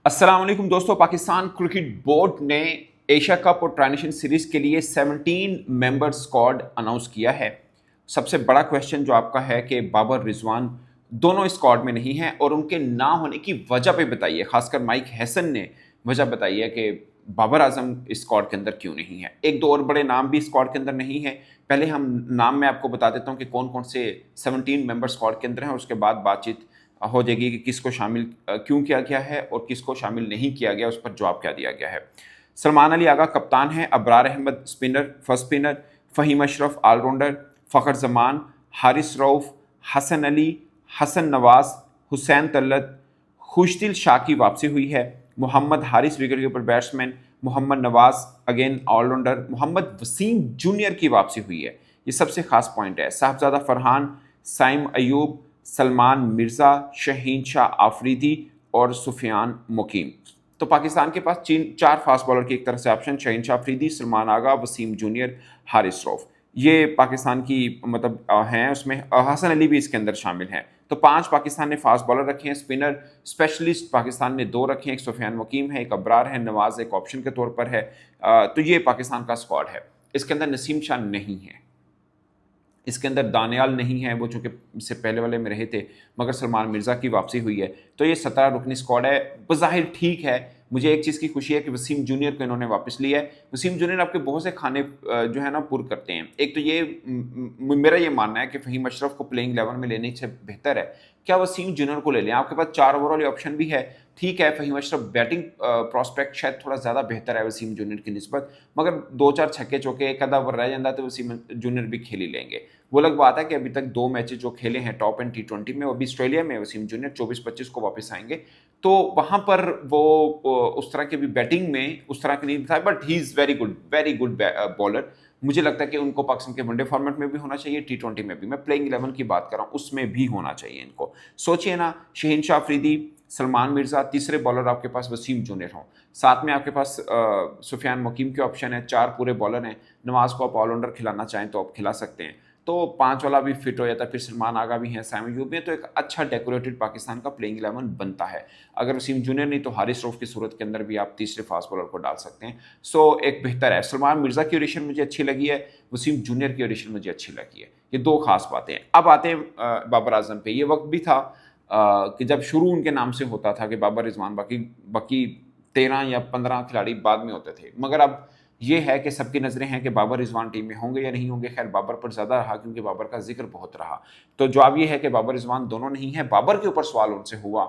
अस्सलाम वालेकुम दोस्तों। पाकिस्तान क्रिकेट बोर्ड ने एशिया कप और ट्रांजिशन सीरीज के लिए 17 मेंबर स्क्वाड अनाउंस किया है। सबसे बड़ा क्वेश्चन जो आपका है कि बाबर रिजवान दोनों स्क्वाड में नहीं हैं और उनके ना होने की वजह पे बताइए। खासकर माइक हैसन ने वजह बताई है कि बाबर आजम इस स्क्वाड के अंदर क्यों नहीं है। एक दो और बड़े नाम भी स्क्वाड के अंदर नहीं है। पहले हम नाम मैं आपको बता देता हूँ कि कौन कौन से 17 मेंबर स्क्वाड के अंदर हैं और उसके बाद बातचीत हो जाएगी कि किसको शामिल क्यों किया गया है और किसको शामिल नहीं किया गया, उस पर जवाब क्या दिया गया है। सलमान अली आगा कप्तान है, Abrar Ahmed spinner first spinner, Faheem Ashraf all rounder, Fakhar Zaman, Haris Rauf, Hasan Ali, Hasan Nawaz, Hussain Talat, Khushdil Shah की वापसी हुई है, Mohammad Haris wicket keeper batsman, Mohammad Nawaz again all rounder, Mohammad Wasim junior की वापसी हुई है। ये सबसे खास पॉइंट है। साहबजादा फरहान, साइम अयूब, सलमान मिर्ज़ा, शहीन शाह आफरीदी और सुफियान मुकीम। तो पाकिस्तान के पास चार फास्ट बॉलर की एक तरह से ऑप्शन, शहीन शाह आफरीदी, सलमान आगा, वसीम जूनियर, हारिस रऊफ, ये पाकिस्तान की मतलब हैं। उसमें हसन अली भी इसके अंदर शामिल हैं। तो 5 पाकिस्तान ने फास्ट बॉलर रखे हैं। स्पिनर स्पेशलिस्ट पाकिस्तान ने 2 रखे हैं, एक सुफियान मुकीम है, एक अबरार है, नवाज एक ऑप्शन के तौर पर है। तो ये पाकिस्तान का स्क्वाड है। इसके अंदर नसीम शाह नहीं है, इसके अंदर दानियाल नहीं है, वो चूंकि इससे पहले वाले में रहे थे, मगर सलमान मिर्ज़ा की वापसी हुई है। तो ये 17 रुकनी स्क्वाड है। बज़ाहिर ठीक है। मुझे एक चीज़ की खुशी है कि वसीम जूनियर को इन्होंने वापस लिया है। वसीम जूनियर आपके बहुत से खाने जो है ना पूर करते हैं। एक तो ये मेरा ये मानना है कि फ़हीम अशरफ को प्लेइंग 11 में लेने से बेहतर है क्या वसीम जूनियर को ले लें। आपके पास 4 ओवर वाली ऑप्शन भी है। ठीक है, फ़हीम अशरफ बैटिंग प्रॉस्पेक्ट शायद थोड़ा ज़्यादा बेहतर है वसीम जूनियर की निस्बत, मगर 2-4 छक्के चौके एक आधा ओवर रह जाता तो वसीम जूनियर भी खेल ही लेंगे। वो अलग बात है कि अभी तक 2 मैचेस जो खेले हैं टॉप एंड T20 में, वो अभी ऑस्ट्रेलिया में वसीम जूनियर 24-25 को वापस आएंगे। तो वहां पर वो उस तरह की भी बैटिंग में उस तरह की नहीं था, but he is very good bowler. मुझे लगता है कि उनको पाकिस्तान के वनडे फॉर्मेट में भी होना चाहिए, T20 में भी। मैं प्लेइंग 11 की बात कर रहा हूँ, उसमें भी होना चाहिए इनको। सोचिए ना, शहीन शाह अफरीदी, सलमान मिर्ज़ा, तीसरे बॉलर आपके पास वसीम जूनियर हों, साथ में आपके पास सुफियान मुकीम के ऑप्शन है, 4 पूरे बॉलर हैं। नवाज को आप ऑलराउंडर खिलाना चाहें तो आप खिला सकते हैं। तो 5 वाला भी फिट हो जाता है। फिर सलमान आगा भी हैं, साइम अयूब भी है, तो एक अच्छा डेकोरेटेड पाकिस्तान का प्लेइंग 11 बनता है। अगर वसीम जूनियर नहीं तो हारिस रऊफ की सूरत के अंदर भी आप तीसरे फास्ट बॉलर को डाल सकते हैं। सो एक बेहतर है। सलमान मिर्ज़ा की ऑडिशन मुझे अच्छी लगी है, वसीम जूनियर की ऑडिशन मुझे अच्छी लगी है। ये 2 खास बातें हैं। अब आते हैं बाबर आजम पे। ये वक्त भी था कि जब शुरू उनके नाम से होता था कि बाबर रिजवान, बाकी बाकी 13 या 15 खिलाड़ी बाद में होते थे। मगर अब ये है कि सबकी नज़रें हैं कि बाबर रिजवान टीम में होंगे या नहीं होंगे। खैर, बाबर पर ज़्यादा रहा क्योंकि बाबर का जिक्र बहुत रहा। तो जवाब ये है कि बाबर रिजवान दोनों नहीं है। बाबर के ऊपर सवाल उनसे हुआ,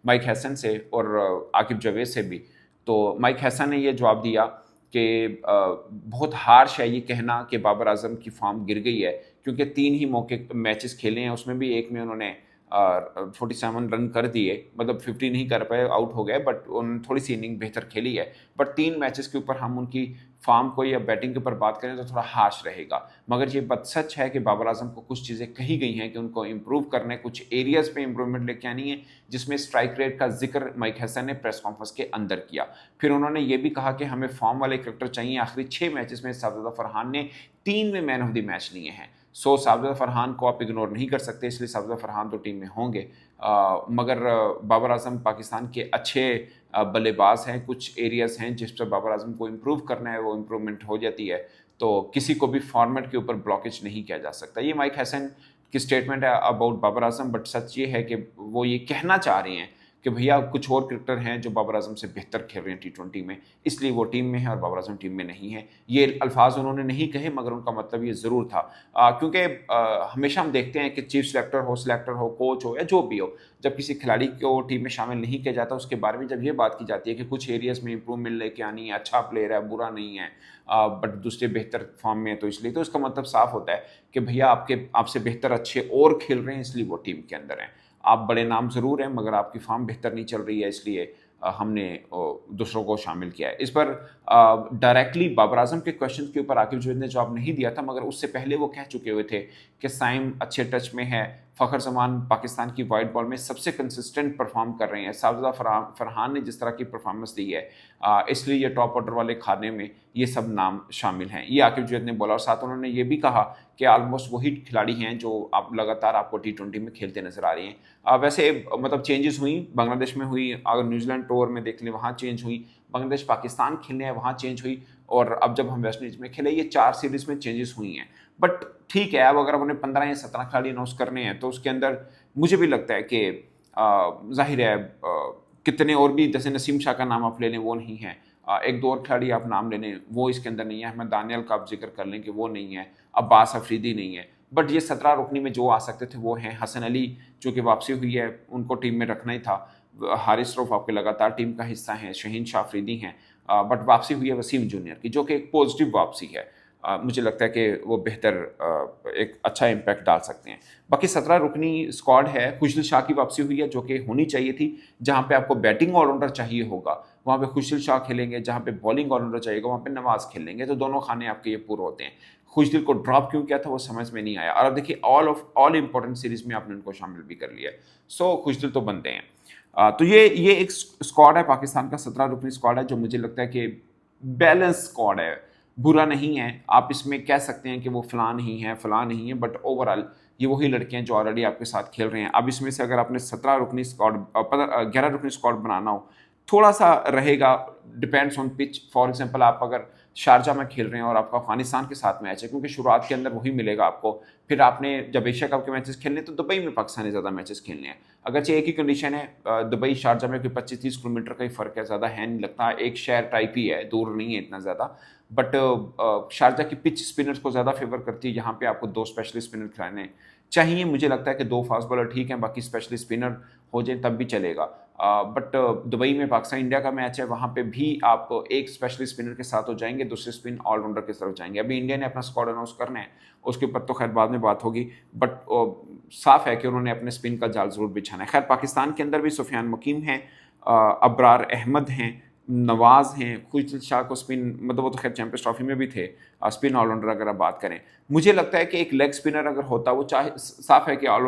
माइक हैसन से और आकिब जावेद से भी। तो माइक हैसन ने यह जवाब दिया कि बहुत हार्श है ये कहना कि बाबर आजम की फॉर्म गिर गई है, क्योंकि 3 ही मौके मैचेस खेले हैं, उसमें भी एक में उन्होंने 47 रन कर दिए, मतलब 50 नहीं कर पाए, आउट हो गए, बट उन्होंने थोड़ी सी इनिंग बेहतर खेली है। बट 3 मैचेस के ऊपर हम उनकी फॉर्म को या बैटिंग के ऊपर बात करें तो थोड़ा हार्श रहेगा। मगर ये बात सच है कि बाबर आजम को कुछ चीज़ें कही गई हैं कि उनको इम्प्रूव करने, कुछ एरियाज़ पे इम्प्रूवमेंट लेके आनी है, जिसमें स्ट्राइक रेट का जिक्र माइक हैसन ने प्रेस कॉन्फ्रेंस के अंदर किया। फिर उन्होंने ये भी कहा कि हमें फॉर्म वाले क्रिकेटर चाहिए। आखिरी 6 मैचेस में साहबजादा फरहान ने 3 में मैन ऑफ द मैच लिए हैं। सो साहबजादा फरहान को आप इग्नोर नहीं कर सकते, इसलिए साहबजादा फरहान तो टीम में होंगे। मगर बाबर आजम पाकिस्तान के अच्छे बल्लेबाज हैं। कुछ एरियाज़ हैं जिस पर बाबर आजम को इम्प्रूव करना है, वो इम्प्रूवमेंट हो जाती है। तो किसी को भी फॉर्मेट के ऊपर ब्लॉकेज नहीं किया जा सकता। ये माइक हैसन की स्टेटमेंट है अबाउट बाबर आजम, बट सच ये है कि वो ये कहना चाह रहे हैं कि भैया कुछ और क्रिकेटर हैं जो बाबर आजम से बेहतर खेल रहे हैं T20 में, इसलिए वो टीम में है और बाबर आजम टीम में नहीं है। ये अल्फाज उन्होंने नहीं कहे, मगर उनका मतलब ये ज़रूर था। क्योंकि हमेशा हम देखते हैं कि चीफ सेलेक्टर हो, कोच हो या जो भी हो, जब किसी खिलाड़ी को टीम में शामिल नहीं किया जाता, उसके बारे में जब ये बात की जाती है कि कुछ एरियाज़ में इंप्रूवमेंट लेके आनी है, अच्छा प्लेयर है, बुरा नहीं है, बट दूसरे बेहतर फॉर्म में है, तो इसलिए तो इसका मतलब साफ होता है कि भैया आपसे बेहतर अच्छे और खेल रहे हैं, इसलिए वो टीम के अंदर हैं। आप बड़े नाम ज़रूर हैं, मगर आपकी फॉर्म बेहतर नहीं चल रही है, इसलिए हमने दूसरों को शामिल किया है। इस पर डायरेक्टली बाबर आजम के क्वेश्चन के ऊपर आकिब जावेद ने जवाब नहीं दिया था, मगर उससे पहले वो कह चुके हुए थे कि साइम अच्छे टच में है, फ़खर जमान पाकिस्तान की वाइट बॉल में सबसे कंसिस्टेंट परफॉर्म कर रहे हैं। शाहज़ादा फरहान ने जिस तरह की परफॉर्मेंस दी है, इसलिए ये टॉप ऑर्डर वाले खाने में ये सब नाम शामिल हैं। ये आकिब जैद ने बोला और साथ उन्होंने ये भी कहा कि ऑलमोस्ट वही खिलाड़ी हैं जो आप लगातार आपको T20 में खेलते नज़र आ रहे हैं। वैसे मतलब चेंजेस हुई, बांग्लादेश में हुई, अगर न्यूजीलैंड टूर में देख लें वहाँ चेंज हुई, बांग्लादेश पाकिस्तान खेलने हैं वहाँ चेंज हुई, और अब जब हम वेस्ट इंडीज़ में खेले ये 4 सीरीज़ में चेंजेस हुई हैं। बट ठीक है, अब अगर उन्हें 15 या 17 खिलाड़ी अनाउंस करने हैं तो उसके अंदर मुझे भी लगता है कि ज़ाहिर है कितने और भी, जैसे नसीम शाह का नाम आप ले लें वो नहीं है, एक दो और खिलाड़ी आप नाम ले लें वो इसके अंदर नहीं है, अहमद दानियल का आप जिक्र कर लें कि वो नहीं है, अब्बास अफरीदी नहीं है। बट ये 17 रुकनी में जो आ सकते थे वो हैं। हसन अली जो कि वापसी हुई है, उनको टीम में रखना ही था। हारिस रऊफ आपके लगातार टीम का हिस्सा हैं, शहीन शाह अफरीदी हैं, बट वापसी हुई है वसीम जूनियर की, जो कि एक पॉजिटिव वापसी है। मुझे लगता है कि वो बेहतर एक अच्छा इम्पैक्ट डाल सकते हैं। बाकी 17 रुकनी स्क्वाड है। खुशदिल शाह की वापसी हुई है जो कि होनी चाहिए थी। जहाँ पे आपको बैटिंग ऑलराउंडर चाहिए होगा वहाँ पे खुशदिल शाह खेलेंगे, जहाँ पे बॉलिंग ऑलराउंडर चाहिएगा वहाँ पे नवाज खेलेंगे, तो दोनों खाने आपके ये पूरे होते हैं। खुशदिल को ड्रॉप क्यों किया था वो समझ में नहीं आया, और अब देखिए ऑल इंपॉर्टेंट सीरीज में आपने उनको शामिल भी कर लिया है। सो खुशदिल तो बनते हैं। तो ये एक स्क्वाड है पाकिस्तान का, 17 रुकनी स्क्वाड है, जो मुझे लगता है कि बैलेंस स्क्वाड है, बुरा नहीं है। आप इसमें कह सकते हैं कि वो फलां नहीं है फलां नहीं है, बट ओवरऑल ये वही लड़के हैं जो ऑलरेडी आपके साथ खेल रहे हैं। अब इसमें से अगर आपने 17 रुकनी स्क्वाड 11 रुकनी स्क्वाड बनाना हो, थोड़ा सा रहेगा, depends on pitch. For example आप अगर शारजा में खेल रहे हैं और आपका अफगानिस्तान के साथ मैच है, क्योंकि शुरुआत के अंदर वही मिलेगा आपको, फिर आपने जब एशिया कप के मैचेस खेलने तो दुबई में पाकिस्तान ने ज़्यादा मैचेस खेलने हैं। अगरचे एक ही कंडीशन है, दुबई शारजा में कोई 25-30 किलोमीटर का ही फ़र्क है, ज़्यादा है नहीं लगता, एक शहर टाइप ही है, दूर नहीं है इतना ज़्यादा। बट शारजा की पिच स्पिनर्स को ज़्यादा फेवर करती है, यहाँ पे आपको 2 स्पेशलिस्ट स्पिनर खिलाने चाहिए। मुझे लगता है कि 2 फास्ट बॉलर ठीक हैं, बाकी स्पेशलिस्ट स्पिनर हो जाए तब भी चलेगा। बट दुबई में पाकिस्तान इंडिया का मैच है, वहाँ पे भी आप एक स्पेशलिस्ट स्पिनर के साथ हो जाएंगे, दूसरे स्पिन ऑलराउंडर की तरफ जाएंगे। अभी इंडिया ने अपना स्क्वाड अनाउंस करना है, उसके ऊपर तो खैर बाद में बात होगी, बट साफ है कि उन्होंने अपने स्पिन का जाल जरूर बिछाना है। खैर पाकिस्तान के अंदर भी सुफियान मुकीम हैं, अबरार अहमद हैं, नवाज हैं, खुशदिल शाह को स्पिन, मतलब वो तो खैर चैंपियंस ट्रॉफी में भी थे, स्पिन ऑलराउंडर अगर आप बात करें। मुझे लगता है कि एक लेग स्पिनर अगर होता, वो चाहे साफ है कि all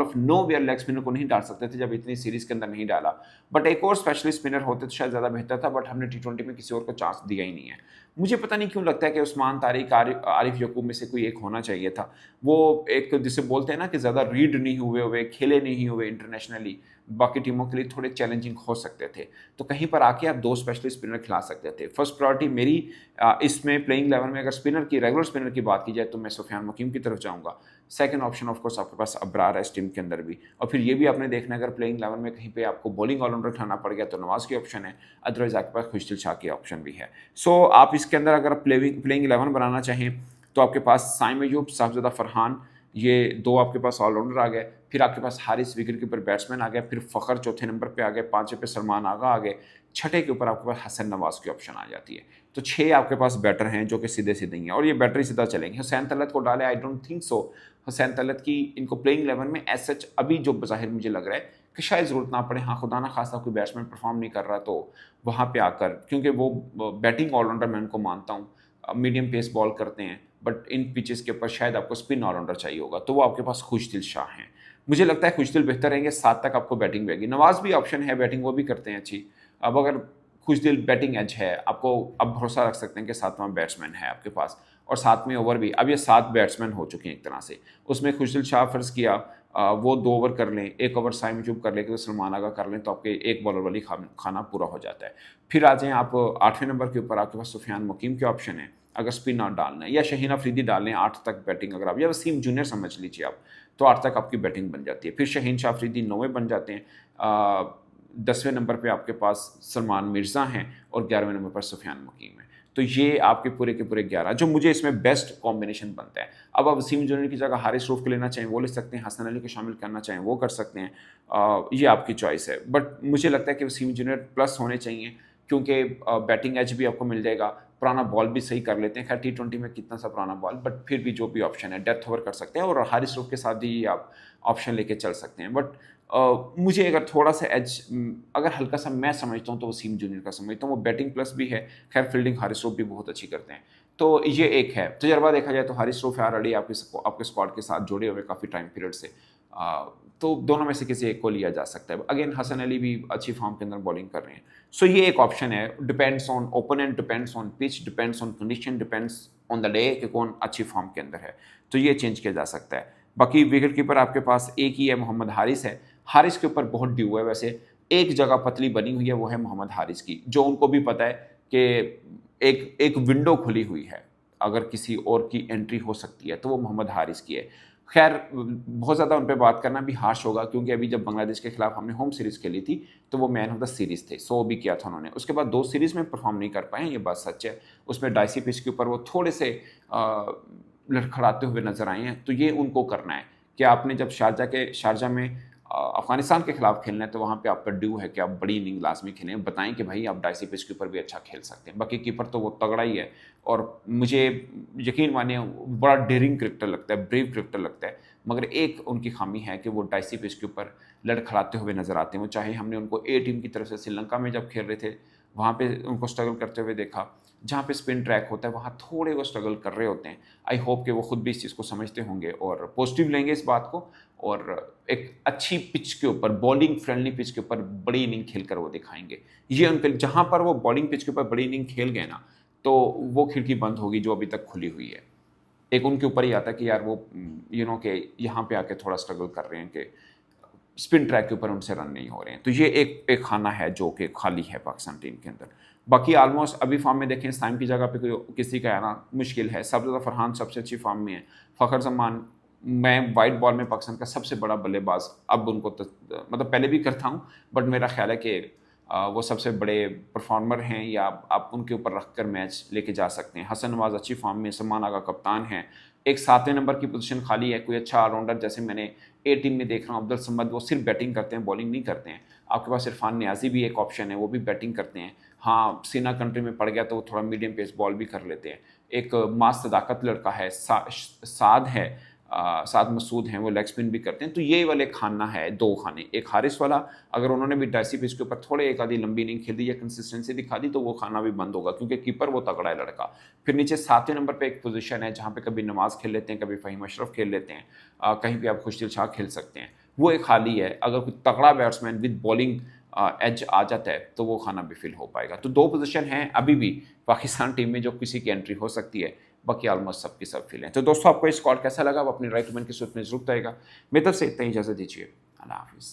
of nowhere leg spinner को नहीं डाल सकते थे जब इतनी सीरीज के अंदर नहीं डाला, बट एक और स्पेशलिस्ट स्पिनर होते तो शायद ज़्यादा बेहतर था, बट हमने T20 में किसी और को चांस दिया ही नहीं है। मुझे पता नहीं क्यों लगता है कि उस्मान तारिक, आरिफ यकूब में से कोई एक होना चाहिए था। वो एक जिसे बोलते हैं ना कि ज़्यादा रीड नहीं हुए खेले नहीं हुए इंटरनेशनली, बाकी टीमों के लिए थोड़े चैलेंजिंग हो सकते थे, तो कहीं पर आके आप 2 स्पेशलिस्ट स्पिनर खिला सकते थे। फर्स्ट प्रायोरिटी मेरी इसमें प्लेइंग 11 में अगर स्पिनर की, रेगुलर स्पिनर की बात की जाए तो मैं सुफियान मुकीम की तरफ जाऊंगा। सेकंड ऑप्शन ऑफ कोर्स आपके पास अबरार है इस टीम के अंदर भी, और फिर ये भी आपने देखना है अगर प्लेइंग 11 में कहीं पे आपको बॉलिंग ऑलराउंडर खिलाना पड़ गया तो नवाज की ऑप्शन है, अदरवाइज आपके पास खुशदिल शाह की ऑप्शन भी है। सो आप इसके अंदर अगर प्लेइंग 11 बनाना चाहें तो आपके पास साइम अयूब, साहबजादा फरहान, ये 2 आपके पास ऑलराउंडर आ गए, फिर आपके पास हारिस विकेट कीपर बैट्समैन आ गए, फिर फ़खर चौथे नंबर पे आ गए, 5वें पे सलमान आगा आ गए, छठे के ऊपर आपके पास हसन नवाज की ऑप्शन आ जाती है। तो 6 आपके पास बैटर हैं जो कि सीधे सीधे ही हैं, और ये बैटर ही सीधा चलेंगे। हुसैन तलत को डाले, I don't think so Hussain Talat की इनको प्लेइंग 11 में एज सच अभी जो बज़ाहिर मुझे लग रहा है कि शायद ज़रूरत ना पड़े। हाँ, खुदा ना खास्ता कोई बैट्समैन परफॉर्म नहीं कर रहा तो वहाँ पे आकर, क्योंकि वो बैटिंग ऑलराउंडर मैं उनको मानता हूँ, मीडियम पेस बॉल करते हैं, बट इन पिचेस के ऊपर शायद आपको स्पिन ऑलराउंडर चाहिए होगा, तो वो आपके पास खुशदिल शाह हैं। मुझे लगता है खुशदिल बेहतर रहेंगे, 7 तक आपको बैटिंग भी आएगी। नवाज भी ऑप्शन है, बैटिंग वो भी करते हैं अच्छी। अब अगर खुशदिल बैटिंग एज है, आपको अब भरोसा रख सकते हैं कि 7वां बैट्समैन है आपके पास, और 7वें ओवर भी, अब ये 7 बैट्समैन हो चुके हैं एक तरह से। उसमें खुशदिल शाह फ़र्ज़ किया वो 2 ओवर कर लें, 1 ओवर साइम अयूब कर लें, तो सलमान आगा कर लें, तो आपके एक बॉलर वाली खाना पूरा हो जाता है। फिर आ जाएँ आप 8वें नंबर के ऊपर, आपके पास सुफियान मुकीम के ऑप्शन है अगर स्पिन नॉट डालना है, या शहीन अफरीदी डाल लें 8 तक बैटिंग अगर आप, या वसीम जूनियर समझ लीजिए आप, तो 8 तक आपकी बैटिंग बन जाती है। फिर शहीन शाह अफरीदी 9वें बन जाते हैं, 10वें नंबर पे आपके पास सलमान मिर्ज़ा हैं, और 11वें नंबर पर सुफियान मुकीम है। तो ये आपके पूरे के पूरे 11 जो मुझे इसमें बेस्ट कॉम्बिनेशन बनता है। अब आप वसीम जूनियर की जगह हारिस रऊफ को लेना चाहें वो ले सकते हैं, हसन अली को शामिल करना चाहें वो कर सकते हैं, ये आपकी चॉइस है। बट मुझे लगता है कि वसीम जूनियर प्लस होने चाहिए, क्योंकि बैटिंग एज भी आपको मिल जाएगा, पुराना बॉल भी सही कर लेते हैं। खैर T20 में कितना सा पुराना बॉल, बट फिर भी जो भी ऑप्शन है डेथ ओवर कर सकते हैं, और हारिस रऊफ के साथ भी आप ऑप्शन लेके चल सकते हैं। बट मुझे अगर थोड़ा सा एज अगर हल्का सा मैं समझता हूँ तो वसीम जूनियर का समझता हूँ, वो बैटिंग प्लस भी है। खैर फील्डिंग हारिस रऊफ भी बहुत अच्छी करते हैं, तो ये एक है तजर्बा। देखा जाए तो हारिस रऊफ ऑलरेडी आपके स्क्वाड के साथ जुड़े हुए काफ़ी टाइम पीरियड से, तो दोनों में से किसी एक को लिया जा सकता है। अगेन हसन अली भी अच्छी फॉर्म के अंदर बॉलिंग कर रहे हैं। सो ये एक ऑप्शन है, depends on opponent, depends on pitch, depends on condition, depends on the day कि कौन अच्छी फॉर्म के अंदर है, तो ये चेंज किया जा सकता है। बाकी विकेट कीपर आपके पास एक ही है, मोहम्मद हारिस है। हारिस के ऊपर बहुत ड्यू है वैसे, एक जगह पतली बनी हुई है, वो है मोहम्मद हारिस की, जो उनको भी पता है कि एक एक विंडो खुली हुई है, अगर किसी और की एंट्री हो सकती है तो वो मोहम्मद हारिस की है। खैर बहुत ज़्यादा उन पर बात करना भी हार्श होगा, क्योंकि अभी जब बांग्लादेश के खिलाफ हमने होम सीरीज़ खेली थी तो वो मैन ऑफ द सीरीज़ थे, 100 भी किया था उन्होंने। उसके बाद 2 सीरीज़ में परफॉर्म नहीं कर पाए, ये बात सच है। उसमें डाइसी पिच के ऊपर वो थोड़े से लड़खड़ाते हुए नजर आए हैं, तो ये उनको करना है कि आपने जब शारजा में अफगानिस्तान के खिलाफ खेलना है तो वहाँ पे आपका ड्यू है कि आप बड़ी इनिंग लाजमी खेलें, बताएं कि भाई आप डाइसी पिच के ऊपर भी अच्छा खेल सकते हैं। बाकी कीपर तो वो तगड़ा ही है, और मुझे यकीन मानिए बड़ा डेयरिंग क्रिकेटर लगता है, ब्रेव क्रिकेटर लगता है, मगर एक उनकी खामी है कि वो डाइसी पिच के ऊपर लड़खड़ाते हुए नजर आते हैं। वो चाहे हमने उनको ए टीम की तरफ से श्रीलंका में जब खेल रहे थे वहाँ पे उनको स्ट्रगल करते हुए देखा, जहाँ पे स्पिन ट्रैक होता है वहाँ थोड़े वो स्ट्रगल कर रहे होते हैं। आई होप कि वो खुद भी इस चीज़ को समझते होंगे और पॉजिटिव लेंगे इस बात को, और एक अच्छी पिच के ऊपर, बॉलिंग फ्रेंडली पिच के ऊपर बड़ी इनिंग खेल कर वो दिखाएंगे। ये उनके, जहाँ पर वो बॉलिंग पिच के ऊपर बड़ी इनिंग खेल गए ना, तो वो खिड़की बंद होगी जो अभी तक खुली हुई है। एक उनके ऊपर ही आता है कि यार वो के यहाँ पे आके थोड़ा स्ट्रगल कर रहे हैं कि स्पिन ट्रैक के ऊपर उनसे रन नहीं हो रहे हैं। तो ये एक खाना है जो कि खाली है पाकिस्तान टीम के अंदर। बाकी ऑलमोस्ट अभी फॉर्म में देखें, साइम की जगह पे कोई किसी का आना मुश्किल है। सबसे ज़्यादा फरहान सबसे अच्छी फॉर्म में है। फ़खर जमान, मैं वाइट बॉल में पाकिस्तान का सबसे बड़ा बल्लेबाज अब उनको मतलब पहले भी करता हूँ, बट मेरा ख्याल है कि वो सबसे बड़े परफॉर्मर हैं, या आप उनके ऊपर रख कर मैच लेके जा सकते हैं। हसन नवाज अच्छी फॉर्म में, सलमान आगा कप्तान हैं। एक 7वें नंबर की पोजीशन खाली है, कोई अच्छा ऑलराउंडर जैसे मैंने ए टीम में देख रहा हूँ, अब्दुल समद, वो सिर्फ बैटिंग करते हैं, बॉलिंग नहीं करते हैं। आपके पास इरफान नियाजी भी एक ऑप्शन है, वो भी बैटिंग करते हैं। हाँ, सीना कंट्री में पड़ गया तो वो थोड़ा मीडियम पेस बॉल भी कर लेते हैं। एक मास सदाकत लड़का है, साद है, साद मसूद हैं, वो लेग स्पिन भी करते हैं। तो ये वाले खाना है, 2 खाने। एक हारिस वाला, अगर उन्होंने भी डाइसी पिच के ऊपर थोड़े एक आधी लंबी इनिंग खेल दी या कंसिस्टेंसी दिखा दी तो वो खाना भी बंद होगा, क्योंकि कीपर वो तगड़ा है लड़का। फिर नीचे 7वें नंबर पे एक पोजीशन है जहाँ पे कभी नमाज खेल लेते हैं, कभी फ़हीम अशरफ खेल लेते हैं, कहीं पे आप खुशदिल शाह खेल सकते हैं। वो एक खाली है। अगर कोई तगड़ा बैट्समैन विद बॉलिंग एज आ जाता है तो वो खाना भी फिल हो पाएगा। तो 2 पोजीशन हैं अभी भी पाकिस्तान टीम में जो किसी की एंट्री हो सकती है, बाकी ऑलमोस्ट सबकी सब फिल हैं। तो दोस्तों, आपको ये स्क्वाड कैसा लगा, वो अपनी राइट कमेंट की सूरत में जरूर बताइएगा। मेरी तरफ से इतना ही, इजाज़त दीजिए। अल्लाह हाफिज़।